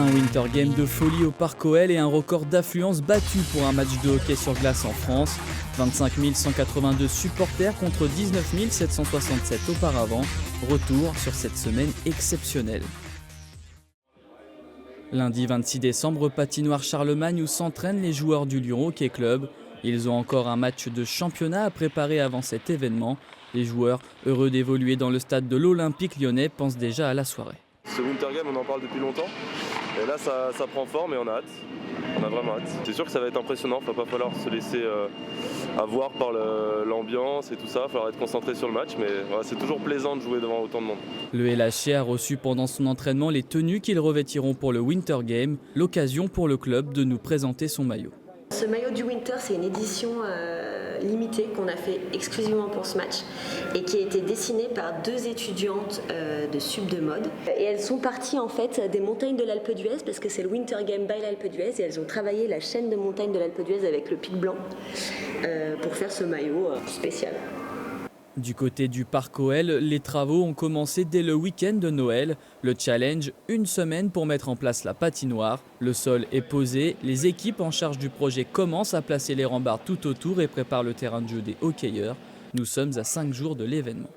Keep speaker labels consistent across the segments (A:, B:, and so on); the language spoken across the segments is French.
A: Un Winter Game de folie au Parc OL et un record d'affluence battu pour un match de hockey sur glace en France. 25 182 supporters contre 19 767 auparavant. Retour sur cette semaine exceptionnelle. Lundi 26 décembre, patinoire Charlemagne où s'entraînent les joueurs du Lyon Hockey Club. Ils ont encore un match de championnat à préparer avant cet événement. Les joueurs, heureux d'évoluer dans le stade de l'Olympique lyonnais, pensent déjà à la soirée.
B: Ce Winter Game, on en parle depuis longtemps. Et là, ça prend forme et on a hâte. On a vraiment hâte. C'est sûr que ça va être impressionnant. Il ne va pas falloir se laisser avoir par l'ambiance et tout ça. Il va falloir être concentré sur le match. Mais voilà, c'est toujours plaisant de jouer devant autant de monde.
A: Le LHC a reçu pendant son entraînement les tenues qu'ils revêtiront pour le Winter Game. L'occasion pour le club de nous présenter son maillot.
C: Ce maillot du Winter, c'est une édition limitée qu'on a fait exclusivement pour ce match et qui a été dessinée par deux étudiantes de Sub de mode. Et elles sont parties en fait des montagnes de l'Alpe d'Huez parce que c'est le Winter Game by l'Alpe d'Huez et elles ont travaillé la chaîne de montagnes de l'Alpe d'Huez avec le pic blanc pour faire ce maillot spécial.
A: Du côté du Parc OL, les travaux ont commencé dès le week-end de Noël. Le challenge, une semaine pour mettre en place la patinoire. Le sol est posé, les équipes en charge du projet commencent à placer les rambardes tout autour et préparent le terrain de jeu des hockeyeurs. Nous sommes à 5 jours de l'événement.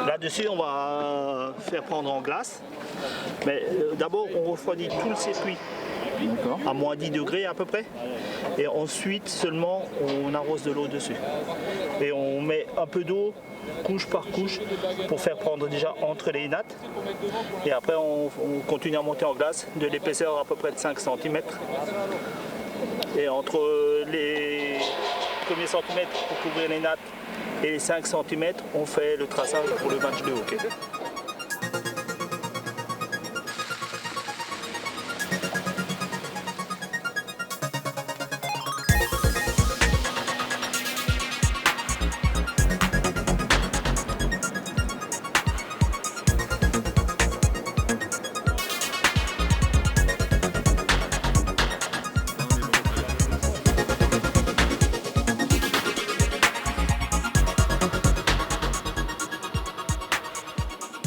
D: Là-dessus, on va faire prendre en glace. Mais d'abord, on refroidit tout le circuit à moins 10 degrés à peu près. Et ensuite, seulement, on arrose de l'eau dessus. Et on met un peu d'eau, couche par couche, pour faire prendre déjà entre les nattes. Et après, on continue à monter en glace de l'épaisseur à peu près de 5 cm. Et entre les premiers centimètres pour couvrir les nattes et les 5 cm, on fait le traçage pour le match de hockey.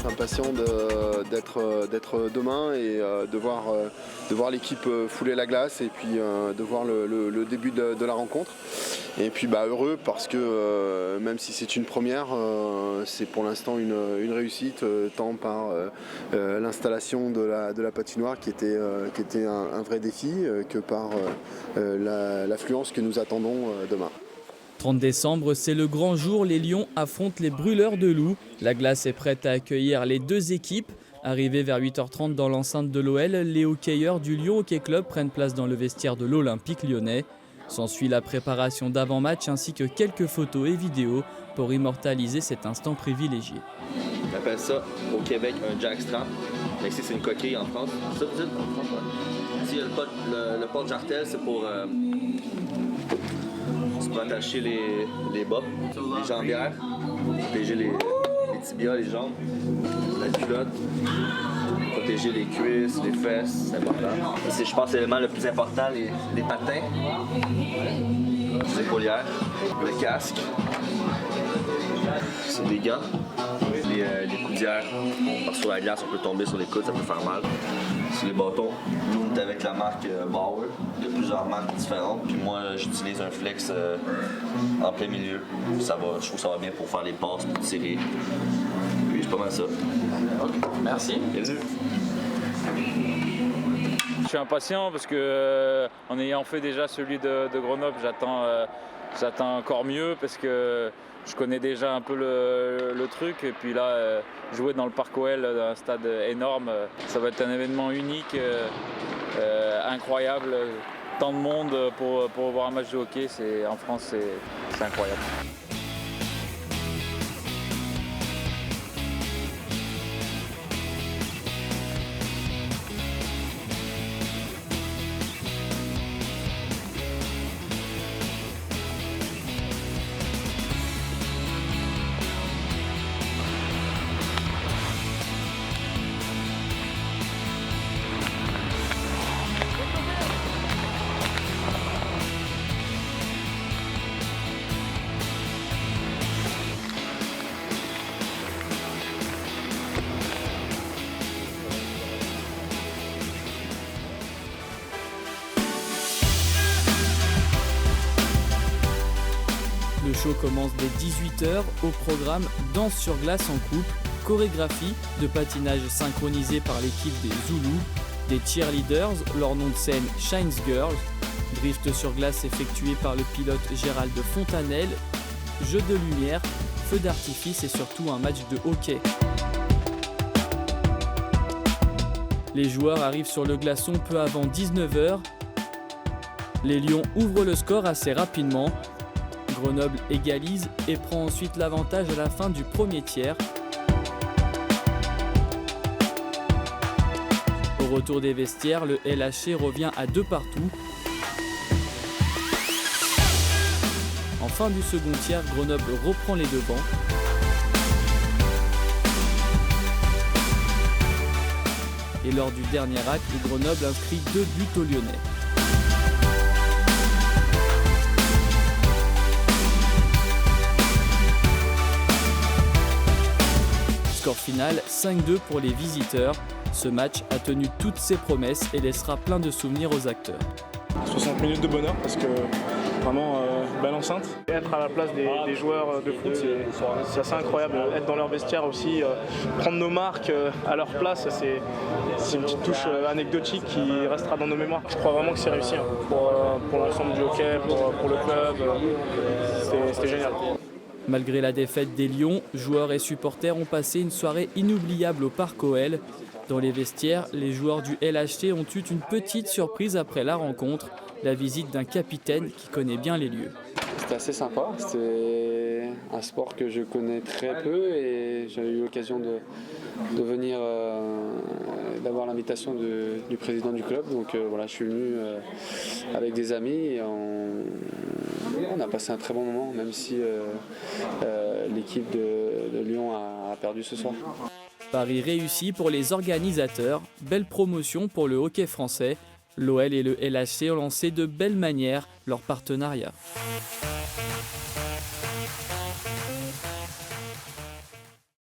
E: Impatient d'être demain et de voir l'équipe fouler la glace et puis de voir le début de la rencontre. Et puis heureux parce que même si c'est une première, c'est pour l'instant une réussite tant par l'installation de la patinoire qui était un vrai défi que par l'affluence que nous attendons demain.
A: 30 décembre, c'est le grand jour, les Lions affrontent les Brûleurs de Loups. La glace est prête à accueillir les deux équipes. Arrivés vers 8h30 dans l'enceinte de l'OL, les hockeyeurs du Lyon Hockey Club prennent place dans le vestiaire de l'Olympique lyonnais. S'ensuit la préparation d'avant-match ainsi que quelques photos et vidéos pour immortaliser cet instant privilégié.
F: On appelle ça au Québec un jackstrap, mais ici c'est une coquille en France. Ça vous dites en France, ouais. Ici le porte-jartel, c'est pour attacher les bas, les jambières, protéger les tibias, les jambes, la culotte, protéger les cuisses, les fesses, c'est important. Je pense que c'est l'élément le plus important, les patins, les épaulières, le casque, c'est des gants, les coudières. Sur la glace, on peut tomber sur les coudes, ça peut faire mal. Sur les bâtons, nous on est avec la marque Bauer, il y a plusieurs marques différentes. Puis moi j'utilise un flex en plein milieu. Je trouve que ça va bien pour faire les passes, pour tirer. Puis c'est pas mal ça.
G: Ok, merci.
F: Bienvenue.
G: Je suis impatient parce que en ayant fait déjà celui de Grenoble, j'attends encore mieux parce que je connais déjà un peu le truc et puis là jouer dans le Parc OL, un stade énorme, ça va être un événement unique, incroyable. Tant de monde pour voir un match de hockey, en France c'est incroyable.
A: show commence dès 18 h, au programme danse sur glace en couple, chorégraphie de patinage synchronisé par l'équipe des Zoulous, des cheerleaders, leur nom de scène Shines Girls, drift sur glace effectué par le pilote Gérald Fontanelle, jeux de lumière, feux d'artifice et surtout un match de hockey. Les joueurs arrivent sur le glaçon peu avant 19 h. Les Lions ouvrent le score assez rapidement. Grenoble égalise et prend ensuite l'avantage à la fin du premier tiers. Au retour des vestiaires, le LHC revient à 2 partout. En fin du second tiers, Grenoble reprend les devants. Et lors du dernier acte, Grenoble inscrit 2 buts aux Lyonnais. Score final 5-2 pour les visiteurs. Ce match a tenu toutes ses promesses et laissera plein de souvenirs aux acteurs.
H: 60 minutes de bonheur parce que vraiment balle enceinte. Être à la place des joueurs de foot, c'est assez incroyable. Être dans leur vestiaire aussi, prendre nos marques à leur place, c'est une petite touche anecdotique qui restera dans nos mémoires. Je crois vraiment que c'est réussi pour l'ensemble du hockey, pour le club. C'était génial.
A: Malgré la défaite des Lions, joueurs et supporters ont passé une soirée inoubliable au Parc OL. Dans les vestiaires, les joueurs du LHC ont eu une petite surprise après la rencontre, la visite d'un capitaine qui connaît bien les lieux.
I: C'était assez sympa, c'était un sport que je connais très peu et j'ai eu l'occasion de venir, d'avoir l'invitation du président du club. Donc voilà, je suis venu avec des amis et on a passé un très bon moment, même si l'équipe de Lyon a perdu ce soir.
A: Paris réussi pour les organisateurs, belle promotion pour le hockey français. L'OL et le LHC ont lancé de belles manières leur partenariat.